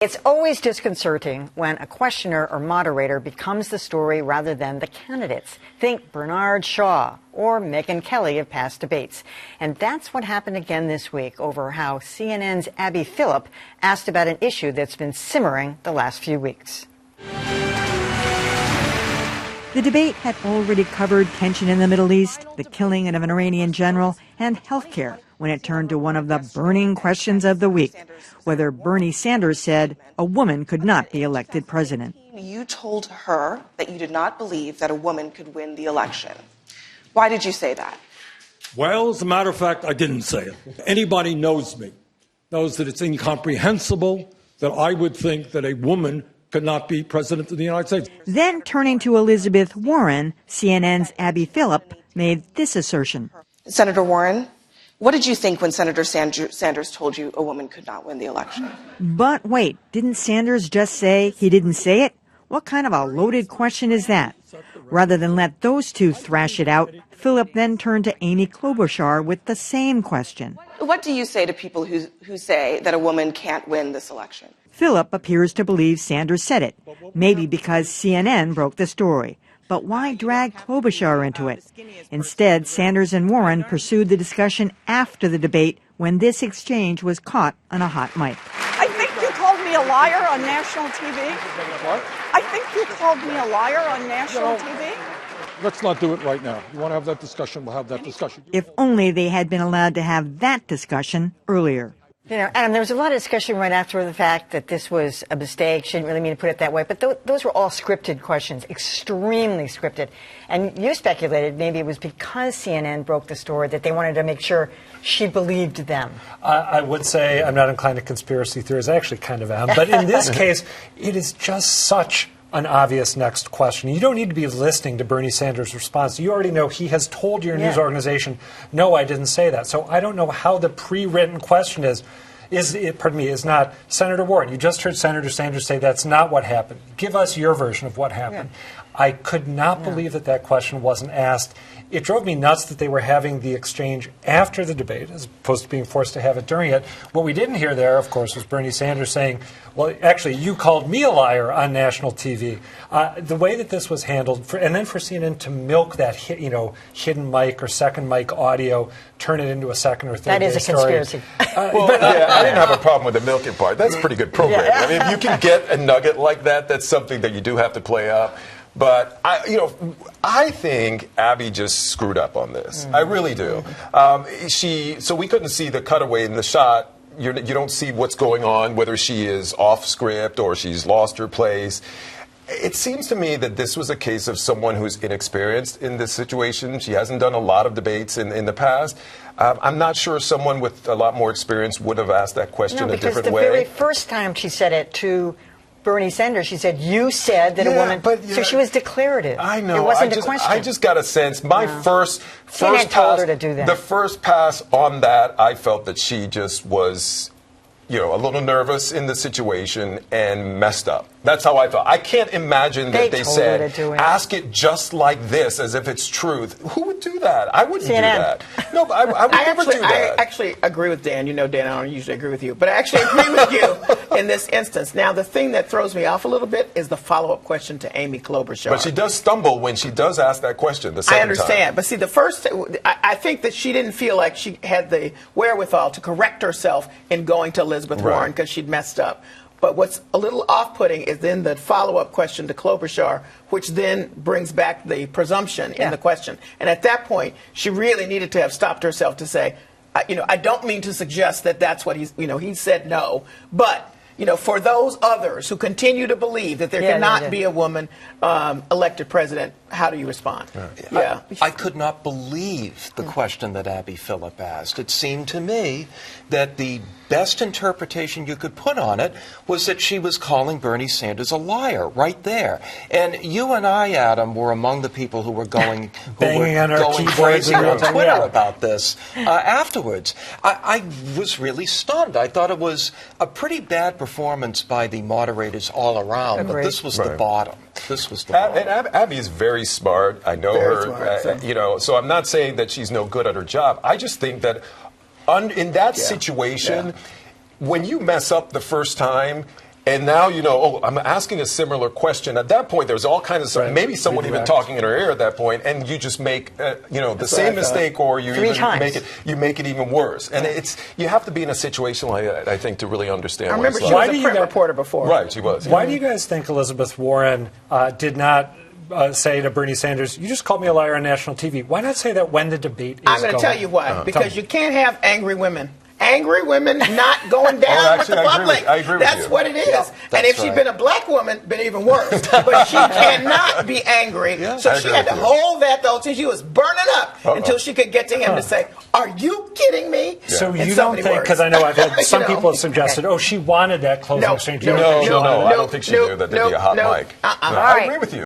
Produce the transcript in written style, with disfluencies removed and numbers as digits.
It's always disconcerting when a questioner or moderator becomes the story rather than the candidates. Think Bernard Shaw or Megyn Kelly of past debates. And that's what happened again this week over how CNN's Abby Phillip asked about an issue that's been simmering the last few weeks. The debate had already covered tension in the Middle East, the killing of an Iranian general, and health care when it turned to one of the burning questions of the week, whether Bernie Sanders said a woman could not be elected president. You told her that you did not believe that a woman could win the election. Why did you say that? Well, as a matter of fact, I didn't say it. Anybody knows me, knows that it's incomprehensible that I would think that a woman could not be president of the United States. Then turning to Elizabeth Warren, CNN's Abby Phillip made this assertion. Senator Warren, what did you think when Senator Sanders told you a woman could not win the election? But wait, didn't Sanders just say he didn't say it? What kind of a loaded question is that? Rather than let those two thrash it out, Phillip then turned to Amy Klobuchar with the same question. What do you say to people who say that a woman can't win this election? Phillip appears to believe Sanders said it, maybe because CNN broke the story. But why drag Klobuchar into it? Instead, Sanders and Warren pursued the discussion after the debate when this exchange was caught on a hot mic. I think you called me a liar on national TV. What? I think you called me a liar on national TV. Let's not do it right now. You want to have that discussion, we'll have that discussion. If only they had been allowed to have that discussion earlier. You know, Adam, there was a lot of discussion right after the fact that this was a mistake. She didn't really mean to put it that way. But those were all scripted questions, extremely scripted. And you speculated maybe it was because CNN broke the story that they wanted to make sure she believed them. I would say I'm not inclined to conspiracy theories. I actually kind of am. But in this case, it is just such an obvious next question. You don't need to be listening to Bernie Sanders' response. You already know he has told your news organization, no, I didn't say that. So I don't know how the pre-written question is not Senator Warren. You just heard Senator Sanders say that's not what happened. Give us your version of what happened. I could not believe that question wasn't asked. It drove me nuts that they were having the exchange after the debate as opposed to being forced to have it during it. What we didn't hear there, of course, was Bernie Sanders saying, well, actually, you called me a liar on national TV. The way that this was handled, and then for CNN to milk that hidden mic or second mic audio, turn it into a second or third that is a conspiracy. I didn't have a problem with the milking part. That's a pretty good programming. I mean, if you can get a nugget like that, that's something that you do have to play up. But I think Abby just screwed up on this. I really do. So we couldn't see the cutaway in the shot. You don't see what's going on, whether she is off script or she's lost her place. It seems to me that this was a case of someone who's inexperienced in this situation. She hasn't done a lot of debates in the past. I'm not sure someone with a lot more experience would have asked that question a different way. Because the very first time she said it to Bernie Sanders, she said, you said that a woman, so she was declarative. I know. It wasn't a question. I just got a sense, my first told pass, her to do that. The first pass on that, I felt that she just was, a little nervous in the situation and messed up. That's how I felt. I can't imagine that they said, ask it just like this, as if it's truth. Who would do that? I wouldn't do that. No, but I would never do that. I actually agree with Dan. You know, Dan, I don't usually agree with you. But I actually agree with you in this instance. Now, the thing that throws me off a little bit is the follow-up question to Amy Klobuchar. But she does stumble when she does ask that question the second time. I understand. But see, the first, I think that she didn't feel like she had the wherewithal to correct herself in going to Elizabeth Warren because she'd messed up. But what's a little off-putting is then the follow-up question to Klobuchar, which then brings back the presumption in the question. And at that point, she really needed to have stopped herself to say, I don't mean to suggest that that's what he said no, but for those others who continue to believe that there cannot be a woman elected president, how do you respond? I could not believe the question that Abby Phillip asked. It seemed to me that the best interpretation you could put on it was that she was calling Bernie Sanders a liar right there. And you and I, Adam, were among the people who were going crazy on Twitter about this afterwards. I was really stunned. I thought it was a pretty bad performance by the moderators all around, but this was the bottom. This was the bottom. And Abby is very smart. I know her. So I'm not saying that she's no good at her job. I just think that in that situation, when you mess up the first time, And now I'm asking a similar question. At that point, there's all kinds of maybe someone even talking in her ear at that point, and you just make the same mistake, or you make it even worse. And you have to be in a situation like that, I think, to really understand. I remember she was a print reporter before. Right, she was. Why do you guys think Elizabeth Warren did not say to Bernie Sanders, "You just called me a liar on national TV"? Why not say that when the debate is I'm going to tell you why. Because you can't have angry women. Angry women not going down with the public. I agree with that's you. what it is. Yeah, and if she'd been a black woman, been even worse. But she cannot be angry. So she had to hold that, though, till she was burning up until she could get to him to say, "Are you kidding me?" Yeah. So you don't think, because I know I've had some people have suggested, she wanted that closing exchange. No, I don't think she knew that there'd be a hot mic. I agree with you.